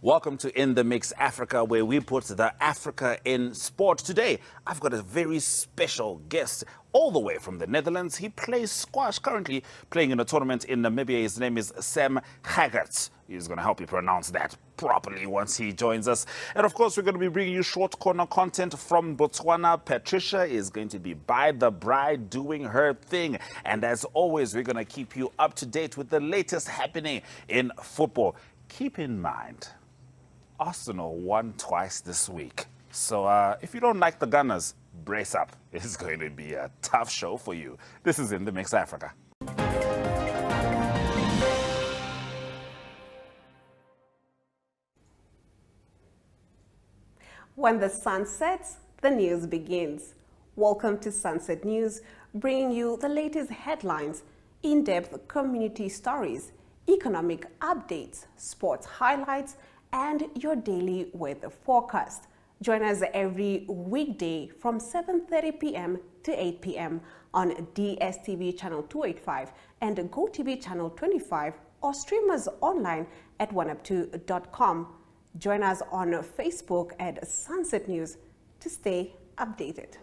Welcome to In the Mix Africa, where we put the Africa in sport. Today, I've got a very special guest all the way from the Netherlands. He plays squash, currently playing in a tournament in Namibia. His name is Samuel Gerrits. He's going to help you pronounce that properly once he joins us. And of course, we're going to be bringing you short corner content from Botswana. Patricia is going to be by the braai doing her thing. And as always, we're going to keep you up to date with the latest happening in football. Keep in mind, Arsenal won twice this week. So if you don't like the Gunners, brace up. It's going to be a tough show for you. This is In the Mix Africa. When the sun sets, the news begins. Welcome to Sunset News, bringing you the latest headlines, in-depth community stories, economic updates, sports highlights, and your daily weather forecast. Join us every weekday from 7:30 p.m. to 8 p.m. on DSTV channel 285 and GoTV channel 25, or stream us online at oneup2.com. Join us on Facebook at Sunset News to stay updated.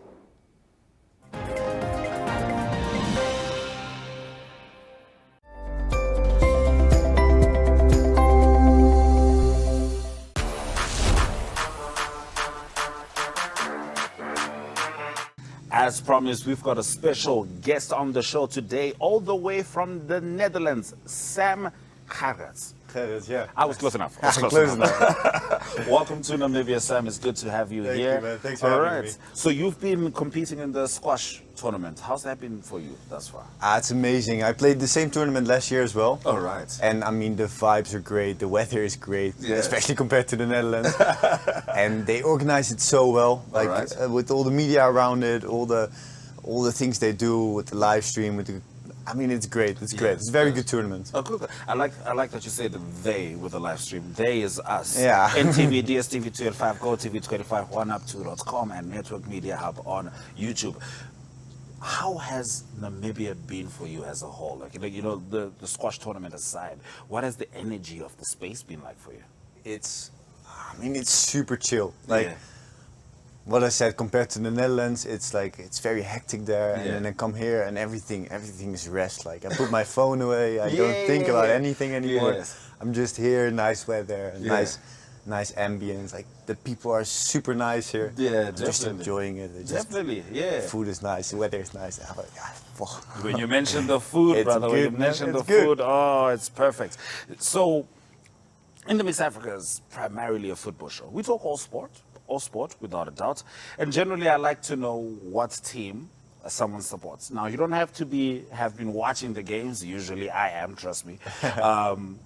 As promised, we've got a special guest on the show today, all the way from the Netherlands, Samuel Gerrits. Yeah. I was close enough. Welcome to Namibia, Sam. It's good to have you Thank here. you, man. Thanks for having me. So you've been competing in the squash tournament. How's that been for you thus far? It's amazing. I played the same tournament last year as well. All right. And I mean, the vibes are great. The weather is great, Yes. especially compared to the Netherlands. And they organize it so well, like right. with all the media around it, all the things they do with the live stream, with the. I mean, it's great. It's great. It's a very good tournament. Oh, good. I like that you say the they with the live stream. They is us. Yeah. NTV, DSTV 285, GoTV 25, oneup2.com, and Network Media Hub on YouTube. How has Namibia been for you as a whole? Like, the squash tournament aside, what has the energy of the space been like for you? It's super chill. Like. Yeah. What I said, compared to the Netherlands, it's very hectic there, and Yeah. then I come here and everything is rest. Like I put my phone away, I don't think about anything anymore. Yes. I'm just here, nice weather, Yeah. nice ambience. Like the people are super nice here. Yeah, just definitely. enjoying it. Definitely, yeah. The food is nice, the weather is nice. I'm like, When you mentioned the food, It's brother, when you good, man. mentioned the It's good. food, oh, it's perfect. So, In the Mix Africa is primarily a football show. We talk all sport, without a doubt. And generally, I like to know what team someone supports. Now, you don't have to have been watching the games. Usually, I am, trust me.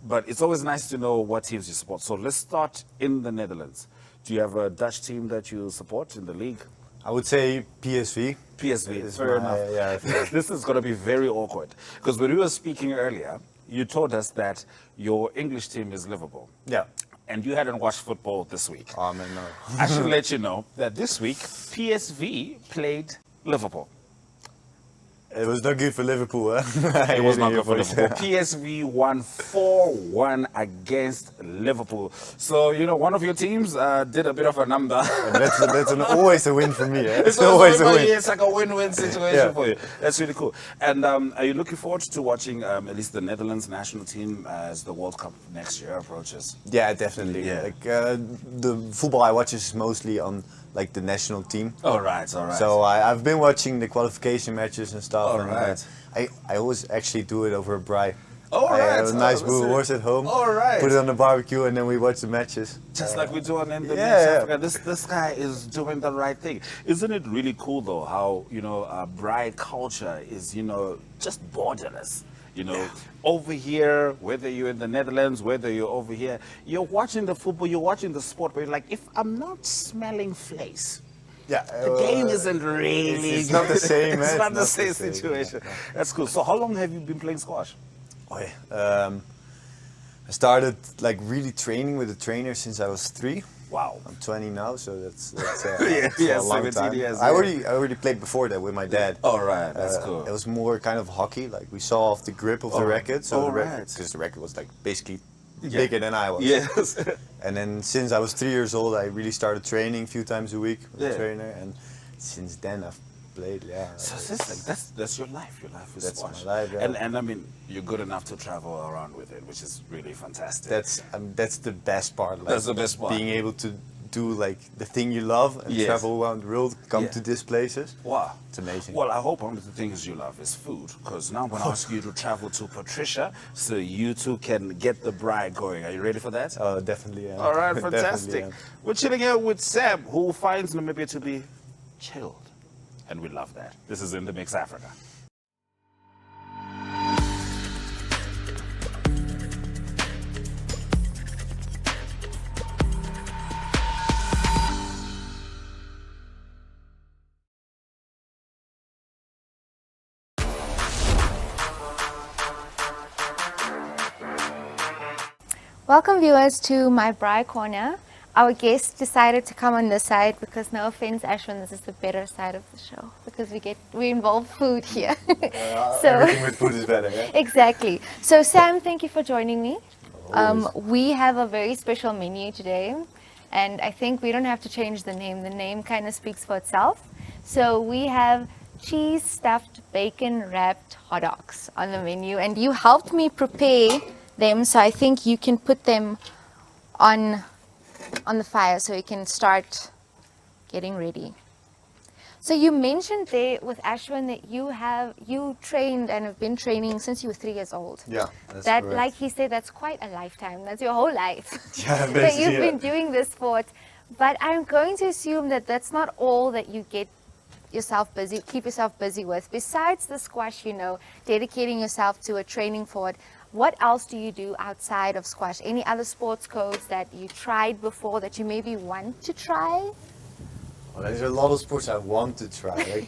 But it's always nice to know what teams you support. So let's start in the Netherlands. Do you have a Dutch team that you support in the league? I would say PSV. PSV, Is fair my- enough. yeah. This is going to be very awkward. Because when we were speaking earlier, you told us that your English team is Liverpool. Yeah. And you hadn't watched football this week. Oh man, no. I should let you know that this week, PSV played Liverpool. It was not good for Liverpool, huh? It was not good for Liverpool. PSV won 4-1 against Liverpool. So, one of your teams did a bit of a number. That's always a win for me. Eh? It's always a win. It's like a win-win situation for you. That's really cool. And are you looking forward to watching at least the Netherlands national team as the World Cup next year approaches? Yeah, definitely. Yeah. Like the football I watch is mostly on like the national team. All right. So I've been watching the qualification matches and stuff. All and, right. I always actually do it over a braai. All I right. have a nice Oh, blue listen. horse at home. All right. Put it on the barbecue and then we watch the matches. Just like we do on In the Mix yeah. Africa. This guy is doing the right thing. Isn't it really cool though how, braai culture is, just borderless? Over here, whether you're in the Netherlands, whether you're over here, you're watching the football, you're watching the sport, but you're like, if I'm not smelling flesh, Yeah. the game isn't really It's not the same. It's eh? not the same situation. That's cool. So how long have you been playing squash? Oh, yeah. I started like really training with a trainer since I was 3. Wow. I'm 20 now, so that's Yeah, a long 17 time. years, I yeah. already played before that with my dad. All right, that's cool. It was more kind of hockey, like we saw off the grip of the racket. So All the right. because the racket was like basically Yeah. bigger than I was. Yes. And then since I was 3 years old, I really started training a few times a week with Yeah. a trainer, and since then I've played. Yeah, So it's like that's your life. Your life is That's squash. my life, yeah. And I mean, you're good enough to travel around with it, which is really fantastic. that's the best part. Like, That's the best part. Being able to do like the thing you love and Yes. travel around the world, come Yeah. to these places. Wow. It's amazing. Well, I hope one of the things you love is food, because now I'm going to ask you to travel to Patricia so you two can get the braai going. Are you ready for that? Oh, definitely. Yeah. All right, Definitely, fantastic. yeah. We're chilling here with Sam, who finds Namibia to be chilled. And we love that. This is In the Mix Africa. Welcome viewers to my braai corner. Our guest decided to come on this side because, no offense Ashwyn, this is the better side of the show because we involve food here. Everything with food is better. Yeah. Exactly. So Sam, thank you for joining me. Always. We have a very special menu today, and I think we don't have to change the name. The name kind of speaks for itself. So we have cheese stuffed bacon wrapped hot dogs on the menu, and you helped me prepare them, so I think you can put them on the fire so you can start getting ready. So you mentioned there with Ashwyn that you trained and have been training since you were 3 years old. Yeah, that's That, correct. like he said, that's quite a lifetime. That's your whole life. Yeah, that basically, you've yeah. been doing this sport. But I'm going to assume that that's not all that you keep yourself busy with. Besides the squash, dedicating yourself to a training for it, what else do you do outside of squash? Any other sports codes that you tried before that you maybe want to try? Well, there's a lot of sports I want to try.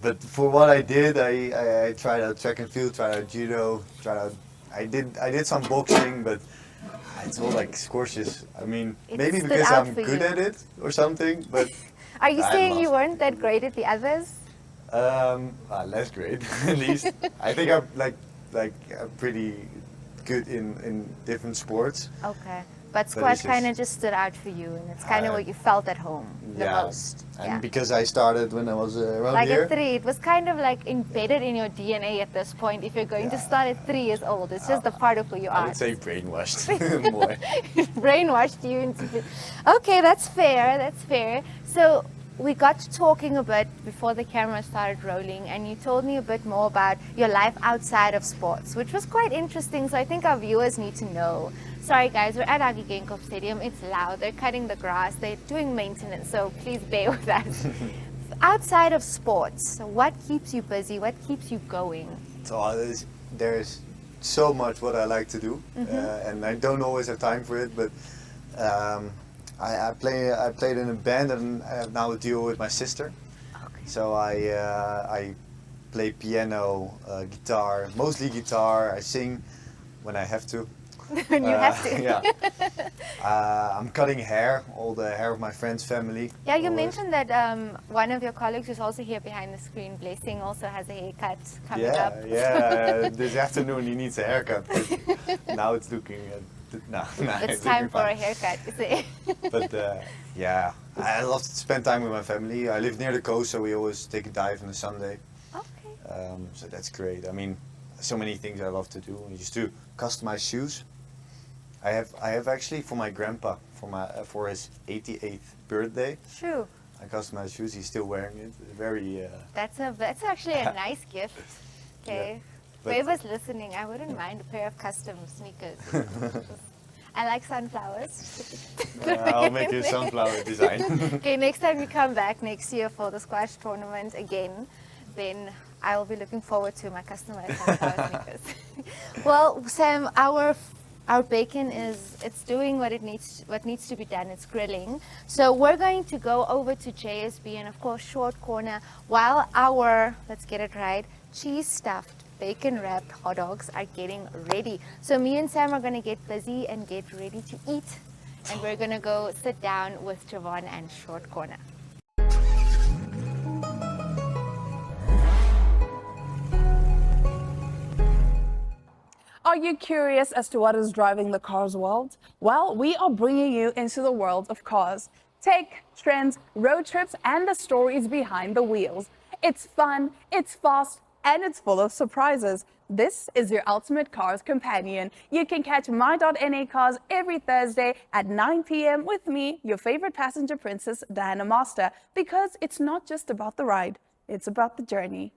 But for what I did, I tried out track and field, tried out judo, I did some boxing, but it's all like squashes. I mean, It maybe stood because out I'm for good you. at it or something, but Are you I saying you lost. weren't that great at the others? less great at least. I think I'm I'm pretty good in different sports. Okay. But it's squash just- kind of just stood out for you, and it's kind of what you felt at home the most. And because I started when I was around Like here. at 3, it was kind of like embedded in your DNA at this point. If you're going to start at 3 years old, it's just a part of who you I are. would say brainwashed more. Brainwashed you into. Okay, that's fair. That's fair. So we got to talking a bit before the camera started rolling, and you told me a bit more about your life outside of sports, which was quite interesting. So I think our viewers need to know. Sorry guys, we're at Aggie Geingob Stadium. It's loud. They're cutting the grass. They're doing maintenance, so please bear with us. Outside of sports, what keeps you busy? What keeps you going? So there's so much what I like to do, and I don't always have time for it. But I played in a band, and I have now a deal with my sister. Okay. So I play piano, guitar, mostly guitar. I sing when I have to. When you have to. Yeah. I'm cutting hair, all the hair of my friends' family. Yeah, you always. mentioned that one of your colleagues who's also here behind the screen, Blessing, also has a haircut coming up. Yeah. This afternoon he needs a haircut. But now it's looking. It's time for a haircut, you see. But yeah, I love to spend time with my family. I live near the coast, so we always take a dive on a Sunday. Okay. So that's great. I mean, so many things I love to do. I used to customize shoes. I have actually for my grandpa for his 88th birthday. True. I customized shoes. He's still wearing it. Very. That's actually a nice gift. Okay. but- Whoever's listening, I wouldn't mind a pair of custom sneakers. I like sunflowers. I'll make you a sunflower design. Okay, next time you come back next year for the squash tournament again, then I will be looking forward to my customized sunflower sneakers. Well, Sam, our bacon it's doing what needs to be done. It's grilling. So we're going to go over to JSB and of course Short Corner while our, let's get it right, cheese stuffed bacon wrapped hot dogs are getting ready. So me and Sam are going to get busy and get ready to eat, and we're going to go sit down with Jevon and Short Corner. Are you curious as to what is driving the cars world? Well, we are bringing you into the world of cars. Tech, trends, road trips, and the stories behind the wheels. It's fun, it's fast, and it's full of surprises. This is your ultimate cars companion. You can catch My.NA Cars every Thursday at 9 p.m. with me, your favorite passenger princess, Diana Master, because it's not just about the ride, it's about the journey.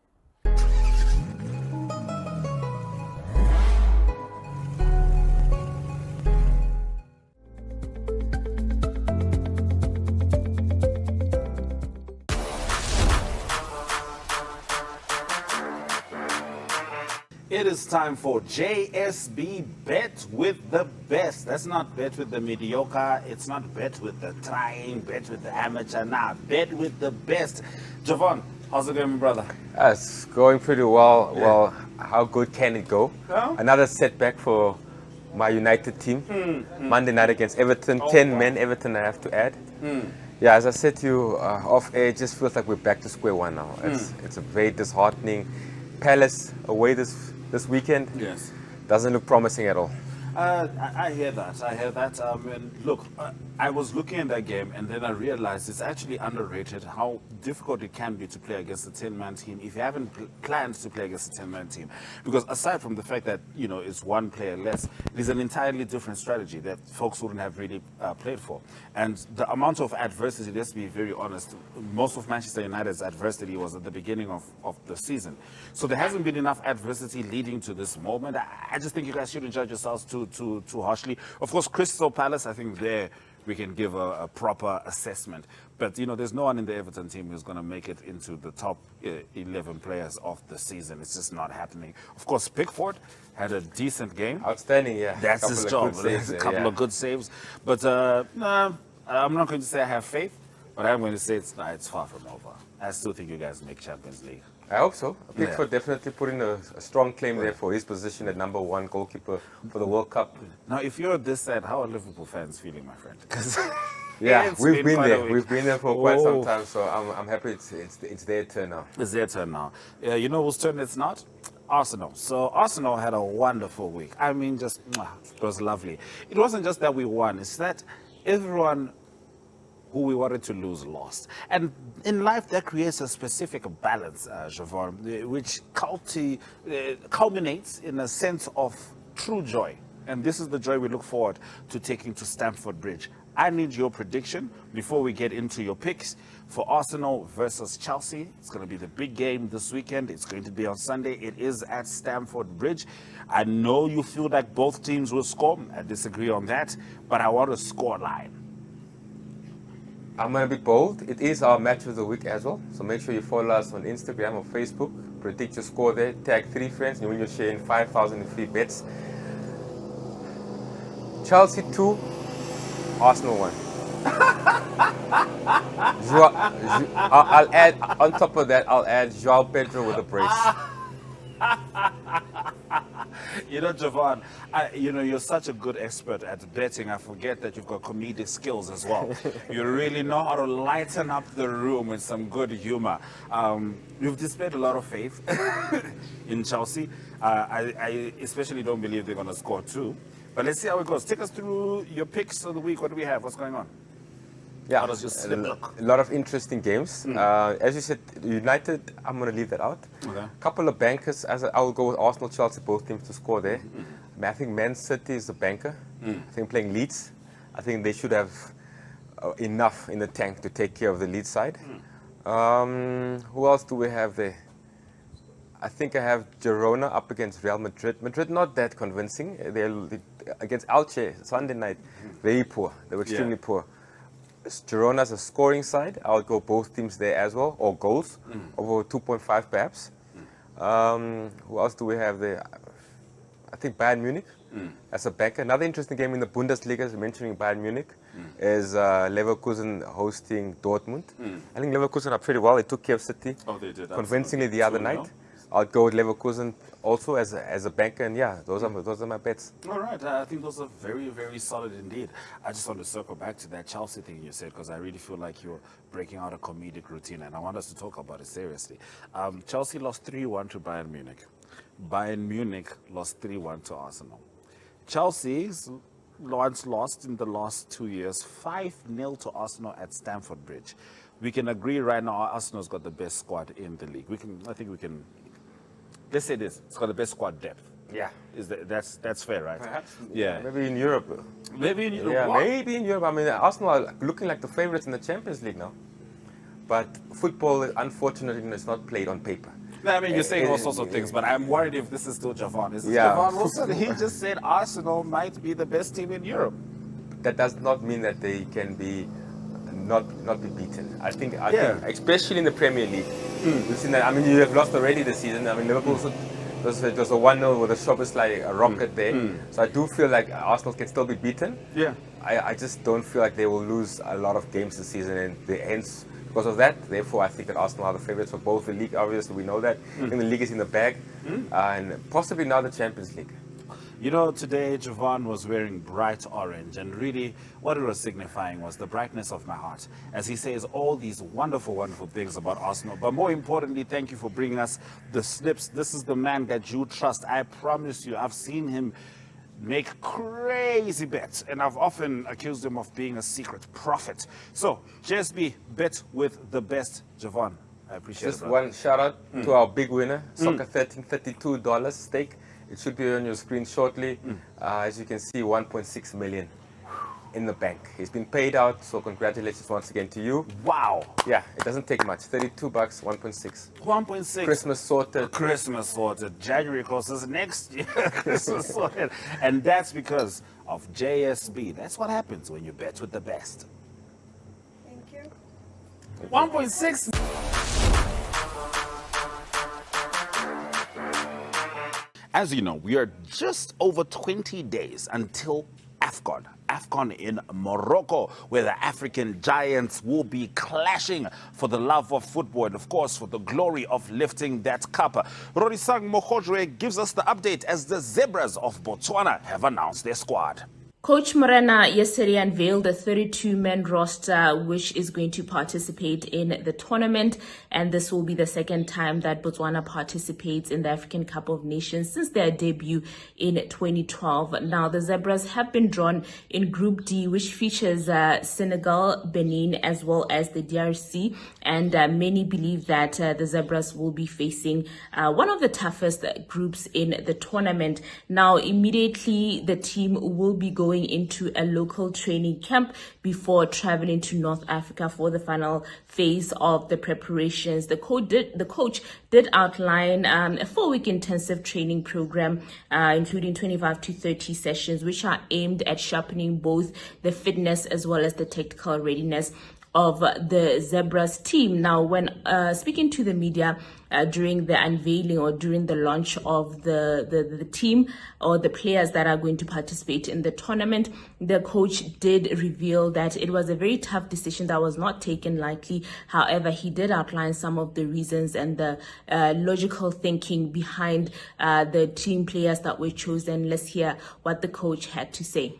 It is time for JSB Bet with the best. That's not bet with the mediocre. It's not bet with the trying, bet with the amateur. Nah, bet with the best. Jevon, how's it going, my brother? It's going pretty well. Yeah. Well, how good can it go? Yeah. Another setback for my United team. Monday night against Everton. Oh, 10 wow. men, Everton, I have to add. Yeah, as I said to you off air, it just feels like we're back to square one now. It's a very disheartening. Palace away this weekend. Yes. Doesn't look promising at all. I hear that. And look, I was looking at that game and then I realized it's actually underrated how difficult it can be to play against a 10-man team if you haven't planned to play against a 10-man team. Because aside from the fact that, you know, it's one player less, it is an entirely different strategy that folks wouldn't have really played for. And the amount of adversity, let's be very honest, most of Manchester United's adversity was at the beginning of the season. So there hasn't been enough adversity leading to this moment. I just think you guys shouldn't judge yourselves too harshly. Of course, Crystal Palace, I think there we can give a proper assessment. But, you know, there's no one in the Everton team who's going to make it into the top 11 players of the season. It's just not happening. Of course, Pickford had a decent game. Outstanding, yeah. That's his job. There's A couple of good saves. But nah, I'm not going to say I have faith, but I'm going to say it's far from over. I still think you guys make Champions League. I hope so. Pickford definitely put in a strong claim there for his position at number 1 goalkeeper for the World Cup. Now, if you're this sad, how are Liverpool fans feeling, my friend? 'Cause Yeah, it's we've been quite a there. week. We've been there for quite some Oh. time, so I'm happy it's their turn now. It's their turn now. You know whose turn it's not? Arsenal. So Arsenal had a wonderful week. I mean, just, it was lovely. It wasn't just that we won. It's that everyone who we wanted to lose lost. And in life, that creates a specific balance, Jevon, which culminates in a sense of true joy. And this is the joy we look forward to taking to Stamford Bridge. I need your prediction before we get into your picks for Arsenal versus Chelsea. It's going to be the big game this weekend. It's going to be on Sunday. It is at Stamford Bridge. I know you feel like both teams will score. I disagree on that, but I want a score line. I'm going to be bold. It is our match of the week as well. So make sure you follow us on Instagram or Facebook. Predict your score there. Tag 3 friends. And when you're sharing 5,000 in free bets. Chelsea 2, Arsenal 1. I'll add, on top of that, I'll add João Pedro with a brace. You know, Jevon, you're such a good expert at betting. I forget that you've got comedic skills as well. You really know how to lighten up the room with some good humor. You've displayed a lot of faith in Chelsea. I especially don't believe they're going to score 2. But let's see how it goes. Take us through your picks of the week. What do we have? What's going on? Yeah, How does your slip look? a lot of interesting games. As you said, United, I'm going to leave that out. Okay. A couple of bankers. I will go with Arsenal, Chelsea, both teams to score there. I think Man City is the banker. I think playing Leeds, I think they should have enough in the tank to take care of the Leeds side. Who else do we have there? I think I have Girona up against Real Madrid. Madrid not that convincing. They're against Elche Sunday night, very poor. They were extremely poor. Girona's a scoring side. I would go both teams there as well, or goals, over 2.5 perhaps. Who else do we have there? I think Bayern Munich as a backer. Another interesting game in the Bundesliga, as mentioning Bayern Munich, is Leverkusen hosting Dortmund. I think Leverkusen are pretty well. They took care of City Oh, they did. convincingly the other night. I'll go with Leverkusen also as a banker, and yeah, those are my bets. All right, I think those are very, very solid indeed. I just want to circle back to that Chelsea thing you said, because I really feel like you're breaking out a comedic routine, and I want us to talk about it seriously. Chelsea lost 3-1 to Bayern Munich. Bayern Munich lost 3-1 to Arsenal. Chelsea's once lost in the last 2 years 5-0 to Arsenal at Stamford Bridge. We can agree right now Arsenal's got the best squad in the league. I think we can. Let's say this: it's got the best squad depth. Yeah, That's fair, right? perhaps. Yeah. Maybe in Europe. Maybe in Europe. Yeah, Wow. maybe in Europe. I mean, Arsenal are looking like the favorites in the Champions League now. But football, unfortunately, is not played on paper. No, I mean, you're saying all sorts of things, but I'm worried if this is still Jevon. Is this Yeah. Jevon Wilson? He just said Arsenal might be the best team in Europe. That does not mean that they can be not be beaten. I think, especially in the Premier League, we've seen that. I mean, you have lost already this season. I mean, Liverpool was a 1-0 with a Shoppers like a rocket there. So I do feel like Arsenal can still be beaten. Yeah. I just don't feel like they will lose a lot of games this season, and hence because of that, therefore I think that Arsenal are the favourites for both the league. Obviously, we know that. I think the league is in the bag, and possibly now the Champions League. You know, today Jevon was wearing bright orange, and really what it was signifying was the brightness of my heart. As he says all these wonderful, wonderful things about Arsenal. But more importantly, thank you for bringing us the snips. This is the man that you trust. I promise you, I've seen him make crazy bets, and I've often accused him of being a secret prophet. So, JSB Bet with the best, Jevon. I appreciate it. Just brother. one shout out to our big winner, Soccer 13, $32 stake. It should be on your screen shortly. As you can see, 1.6 million in the bank. He's been paid out, so congratulations once again to you. Wow. Yeah, it doesn't take much. $32, 1.6. 1.6. Christmas sorted. Christmas sorted. January courses next year. Christmas sorted. And that's because of JSB. That's what happens when you bet with the best. Thank you. 1.6. As you know, we are just over 20 days until AFCON. AFCON in Morocco, where the African giants will be clashing for the love of football and, of course, for the glory of lifting that cup. Rorisang Mokojwe gives us the update as the Zebras of Botswana have announced their squad. Coach Morena yesterday unveiled a 32-man roster which is going to participate in the tournament, and this will be the second time that Botswana participates in the African Cup of Nations since their debut in 2012. Now, the Zebras have been drawn in Group D, which features Senegal, Benin, as well as the DRC, and many believe that the Zebras will be facing one of the toughest groups in the tournament. Now, immediately the team will be going into a local training camp before traveling to North Africa for the final phase of the preparations. The coach did outline a 4-week intensive training program, including 25 to 30 sessions, which are aimed at sharpening both the fitness as well as the technical readiness of the Zebras team. Now, when speaking to the media during the unveiling or during the launch of the team or the players that are going to participate in the tournament, the coach did reveal that it was a very tough decision that was not taken lightly. However, he did outline some of the reasons and the logical thinking behind the team players that were chosen. Let's hear what the coach had to say.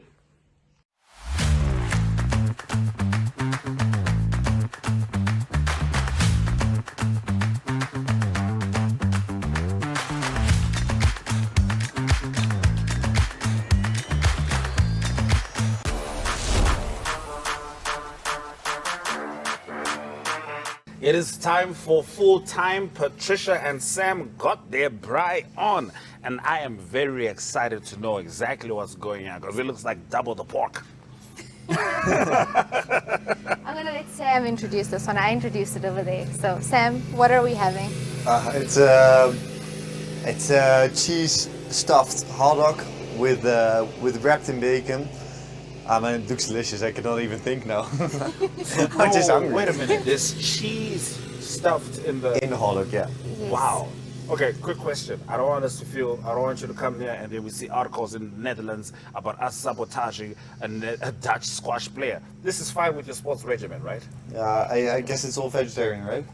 It is time for full time. Patricia and Sam got their braai on, and I am very excited to know exactly what's going on because it looks like double the pork. I'm going to let Sam introduce this one. I introduced it over there. So, Sam, what are we having? It's a cheese stuffed hot dog with wrapped in bacon. I mean, it looks delicious. I cannot even think now. I'm just hungry. Wait a minute. There's cheese stuffed in the In the hot dog, yeah. Yes. Wow. Okay, quick question. I don't want you to come here and then we see articles in the Netherlands about us sabotaging a Dutch squash player. This is fine with your sports regimen, right? I guess it's all vegetarian, right?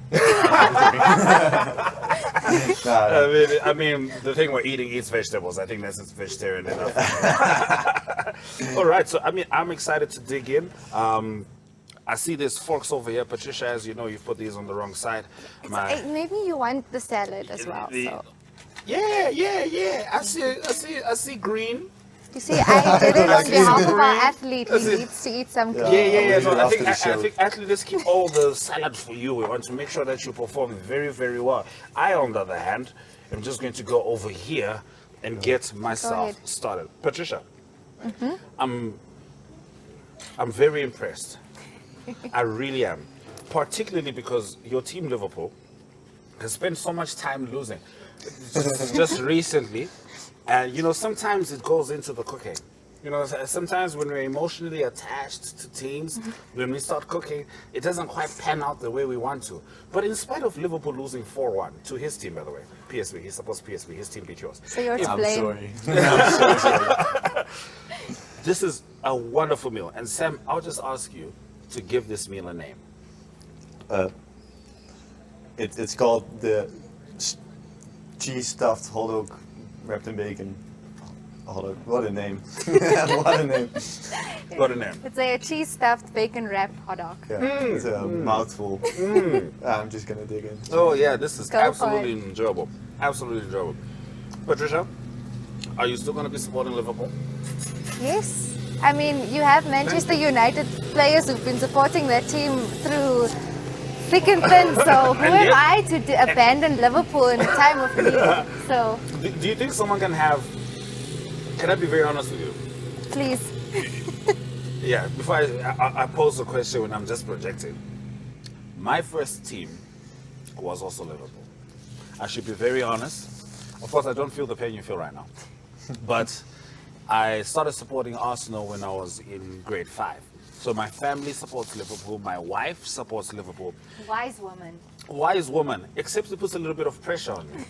I mean, the thing we're eating eats vegetables. I think that's just vegetarian enough. All right, so I'm excited to dig in. I see there's forks over here. Patricia, as you know, you've put these on the wrong side. Maybe you want the salad as well. So. Yeah. I see green. You see, I did it on behalf of our athlete. He needs to eat some green. Yeah. No, I After the think athletes keep all the salad for you. We want to make sure that you perform very, very well. I, on the other hand, am just going to go over here and get myself started. Patricia, I'm very impressed. I really am. Particularly because your team, Liverpool, has spent so much time losing. Just recently. And, you know, sometimes it goes into the cooking. You know, sometimes when we're emotionally attached to teams, when we start cooking, it doesn't quite pan out the way we want to. But in spite of Liverpool losing 4-1 to his team, by the way, PSV, he supports PSV, his team beat yours. So you're to I'm blame. sorry. I'm so sorry. This is a wonderful meal. And Sam, I'll just ask you to give this meal a name. It's called the cheese stuffed hot dog wrapped in bacon. Hot dog. What a name. What a name. What a name. It's a cheese stuffed bacon wrapped hot dog. Yeah, it's a mouthful. I'm just gonna dig in. Oh yeah, this is Go for absolutely enjoyable. Absolutely enjoyable. Patricia, are you still going to be supporting Liverpool? Yes. I mean, you have Manchester United players who've been supporting their team through thick and thin. So who am I to abandon Liverpool in a time of need? So Do you think someone can have? Can I be very honest with you? please. Yeah. Before I pose the question when I'm just projecting, my first team was also Liverpool. I should be very honest. Of course, I don't feel the pain you feel right now, but I started supporting Arsenal when I was in grade 5. So my family supports Liverpool. My wife supports Liverpool. Wise woman. Wise woman, except it puts a little bit of pressure on me.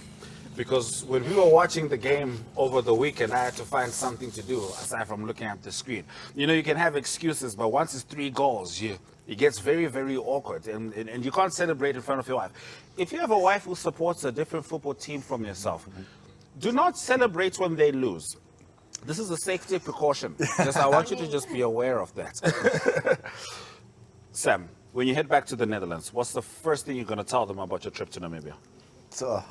Because when we were watching the game over the weekend, I had to find something to do aside from looking at the screen. You know, you can have excuses, but once it's 3 goals, it gets very, very awkward. And you can't celebrate in front of your wife. If you have a wife who supports a different football team from yourself, do not celebrate when they lose. This is a safety precaution. I want you to just be aware of that. Sam, when you head back to the Netherlands, what's the first thing you're going to tell them about your trip to Namibia? So,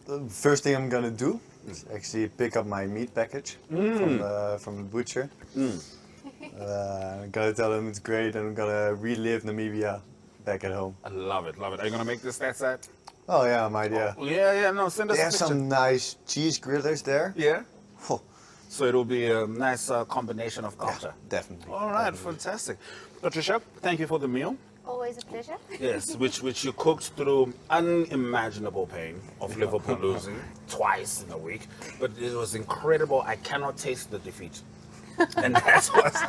the first thing I'm gonna do is actually pick up my meat package from the butcher. I'm gonna tell them it's great and I'm gonna relive Namibia back at home. I love it, love it. Are you going to make this that side? Oh yeah, I might, yeah. Yeah, no, send us They a have picture. some nice cheese grillers there. Yeah? Oh, So it'll be a nice combination of culture. definitely. All right, fantastic. Patricia, thank you for the meal. Always a pleasure. Yes, which you cooked through unimaginable pain of Liverpool losing twice in a week. But it was incredible. I cannot taste the defeat. And that's what's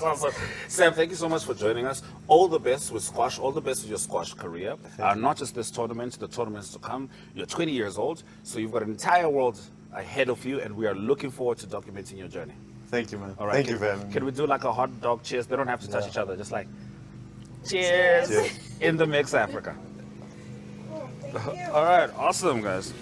awesome. Sam, thank you so much for joining us. All the best with squash, all the best with your squash career. Not just this tournament, the tournaments to come. You're 20 years old, so you've got an entire world ahead of you, and we are looking forward to documenting your journey. Thank you, man. All right, Thank you for having me. Can we do like a hot dog cheers? They don't have to touch each other, just like cheers. Cheers. In the mix, Africa. All right, awesome, guys.